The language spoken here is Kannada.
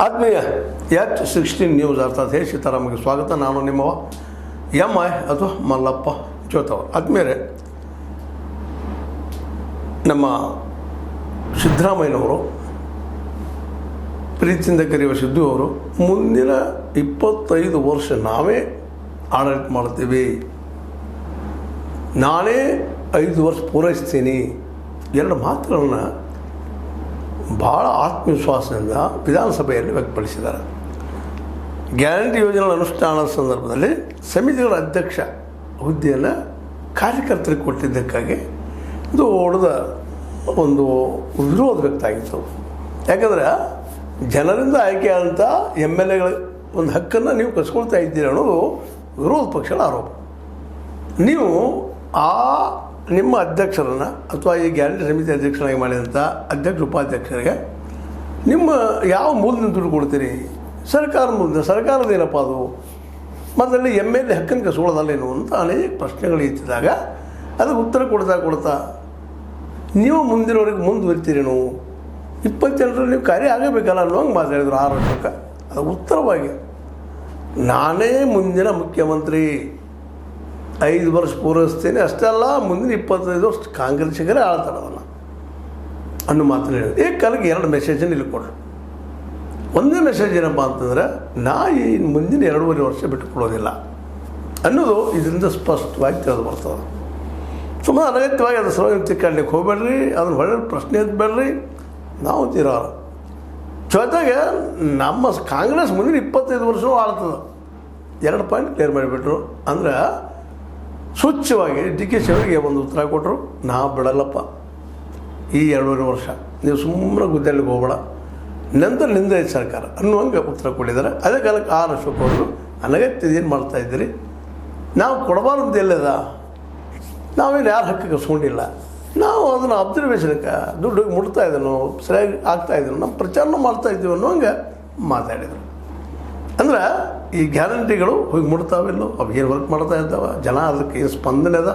ಆತ್ಮೀಯ H16 ನ್ಯೂಸ್ ಅರ್ಥಾತ್ ಹೇ ಸೀತಾರಾಮಗೆ ಸ್ವಾಗತ. ನಾನು ನಿಮ್ಮವ MI ಅಥವಾ ಮಲ್ಲಪ್ಪ ಜೋತವ. ಆತ್ಮೀಯರೇ, ನಮ್ಮ ಸಿದ್ದರಾಮಯ್ಯನವರು, ಪ್ರೀತಿಯಿಂದ ಕರೆಯುವ ಸಿದ್ದು ಅವರು, ಮುಂದಿನ 25 ವರ್ಷ ನಾವೇ ಆಡಳಿತ ಮಾಡ್ತೀವಿ, ನಾನೇ 5 ವರ್ಷ ಪೂರೈಸ್ತೀನಿ, ಎರಡು ಮಾತುಗಳನ್ನು ಭಾಳ ಆತ್ಮವಿಶ್ವಾಸದಿಂದ ವಿಧಾನಸಭೆಯಲ್ಲಿ ವ್ಯಕ್ತಪಡಿಸಿದ್ದಾರೆ. ಗ್ಯಾರಂಟಿ ಯೋಜನೆಗಳ ಅನುಷ್ಠಾನದ ಸಂದರ್ಭದಲ್ಲಿ ಸಮಿತಿಗಳ ಅಧ್ಯಕ್ಷ ಹುದ್ದೆಯನ್ನು ಕಾರ್ಯಕರ್ತರಿಗೆ ಕೊಟ್ಟಿದ್ದಕ್ಕಾಗಿ ದೊಡ್ಡದ ಒಂದು ವಿರೋಧ ವ್ಯಕ್ತ ಆಗಿತ್ತು. ಯಾಕಂದರೆ ಜನರಿಂದ ಆಯ್ಕೆಯಾದಂಥ MLAಗಳ ಒಂದು ಹಕ್ಕನ್ನು ನೀವು ಕಸ್ಕೊಳ್ತಾ ಇದ್ದೀರಿ ಅನ್ನೋದು ವಿರೋಧ ಪಕ್ಷಗಳ ಆರೋಪ. ನೀವು ನಿಮ್ಮ ಅಧ್ಯಕ್ಷರನ್ನು ಅಥವಾ ಈ ಗ್ಯಾರಂಟಿ ಸಮಿತಿ ಅಧ್ಯಕ್ಷರಾಗಿ ಮಾಡಿದಂಥ ಅಧ್ಯಕ್ಷ ಉಪಾಧ್ಯಕ್ಷರಿಗೆ ನಿಮ್ಮ ಯಾವ ಮೂಲದಿಂದ ದುಡ್ಡು ಕೊಡ್ತೀರಿ? ಸರ್ಕಾರದ ಮೂಲದಿಂದ. ಸರ್ಕಾರದ ಏನಪ್ಪ ಅದು? ಮತ್ತು ಅಲ್ಲಿ MLA ಹಕ್ಕನ್ನು ಕಸ್ಕೊಳ್ಳೋದಲ್ಲೇನು ಅಂತ ಅನೇಕ ಪ್ರಶ್ನೆಗಳು ಇತ್ತಿದಾಗ ಅದಕ್ಕೆ ಉತ್ತರ ಕೊಡ್ತಾ ನೀವು ಮುಂದಿನವರೆಗೆ ಮುಂದುವರಿತೀರೇನು? 28ರಲ್ಲಿ ನೀವು ಕಾರ್ಯ ಆಗಬೇಕಲ್ಲ ಅನ್ನೋಂಗೆ ಮಾತಾಡಿದ್ರು 6 ವರ್ಷಕ್ಕೆ. ಅದು ಉತ್ತರವಾಗಿ ನಾನೇ ಮುಂದಿನ ಮುಖ್ಯಮಂತ್ರಿ, 5 ವರ್ಷ ಪೂರೈಸ್ತೇನೆ, ಅಷ್ಟೇ ಅಲ್ಲ ಮುಂದಿನ 25 ವರ್ಷ ಕಾಂಗ್ರೆಸ್ಸಿಗರೇ ಆಳ್ತಾರೆ ಅದನ್ನು ಅನ್ನೋ ಮಾತನ್ನು ಹೇಳಿದ್ರು. ಈ ಕಾಲಕ್ಕೆ 2 ಮೆಸೇಜನ್ನು ಇಲ್ಲಿ ಕೊಡ್ರಿ. ಒಂದೇ ಮೆಸೇಜ್ ಏನಪ್ಪ ಅಂತಂದರೆ, ನಾ ಈ ಮುಂದಿನ 2.5 ವರ್ಷ ಬಿಟ್ಟುಕೊಡೋದಿಲ್ಲ ಅನ್ನೋದು ಇದರಿಂದ ಸ್ಪಷ್ಟವಾಗಿ ತಿಳಿದು ಬರ್ತದೆ. ಸುಮ್ಮನೆ ಅನಗತ್ಯವಾಗಿ ಅದು ಸಲುವಾಗಿ ತಿಕ್ಕಾಡ್ಲಿಕ್ಕೆ ಹೋಗ್ಬೇಡ್ರಿ, ಅದನ್ನು ಹೊಳ್ಳೆ ಪ್ರಶ್ನೆ ಎತ್ತಬೇಡ್ರಿ. ನಾವು ತೀರೋರು ಜೊತೆಗೆ ನಮ್ಮ ಕಾಂಗ್ರೆಸ್ ಮುಂದಿನ 25 ವರ್ಷವೂ ಆಳ್ತದೆ. 2 ಪಾಯಿಂಟ್ ಕ್ಲಿಯರ್ ಮಾಡಿಬಿಟ್ರು. ಅಂದ್ರೆ ಸ್ವಚ್ಛವಾಗಿ DK ಶಿವರಿಗೆ ಒಂದು ಉತ್ತರ ಕೊಟ್ಟರು, ನಾ ಬಿಡಲ್ಲಪ್ಪ ಈ 2.5 ವರ್ಷ, ನೀವು ಸುಮ್ಮನೆ ಗುದ್ದಾಡ್ಲಿಕ್ಕೆ ಹೋಗಬೇಡ, ನಂತರ ನಿಂದ ಸರ್ಕಾರ ಅನ್ನುವಂಗೆ ಉತ್ತರ ಕೊಟ್ಟಿದ್ದಾರೆ. ಅದೇ ಕಾಲಕ್ಕೆ 6 ವರ್ಷ ಕೊಟ್ಟರು. ಅನಗತ್ಯ ಏನು ಮಾಡ್ತಾಯಿದ್ದೀರಿ? ನಾವು ಕೊಡಬಾರ್ದು ಎಲ್ಲದ, ನಾವೇನು ಯಾರು ಹಕ್ಕು ಕಸ್ಕೊಂಡಿಲ್ಲ, ನಾವು ಅದನ್ನು ಅಬ್ಸರ್ವೇಷನ್ಗೆ ದುಡ್ಡು ಮುಟ್ತಾ ಇದ್ದೀನೋ, ಸರಿಯಾಗಿ ಆಗ್ತಾಯಿದ್ದೀನೋ, ನಮ್ಮ ಪ್ರಚಾರನೂ ಮಾಡ್ತಾಯಿದ್ದೀವಿ ಅನ್ನೋಂಗೆ ಮಾತಾಡಿದರು. ಅಂದ್ರೆ ಈ ಗ್ಯಾರಂಟಿಗಳು ಹೋಗಿ ಮುಟ್ತಾವಿಲ್ಲೋ, ಅವು ಏನು ವರ್ಕ್ ಮಾಡ್ತಾ ಇದ್ದಾವೆ, ಜನ ಅದಕ್ಕೆ ಏನು ಸ್ಪಂದನೆ ಅದ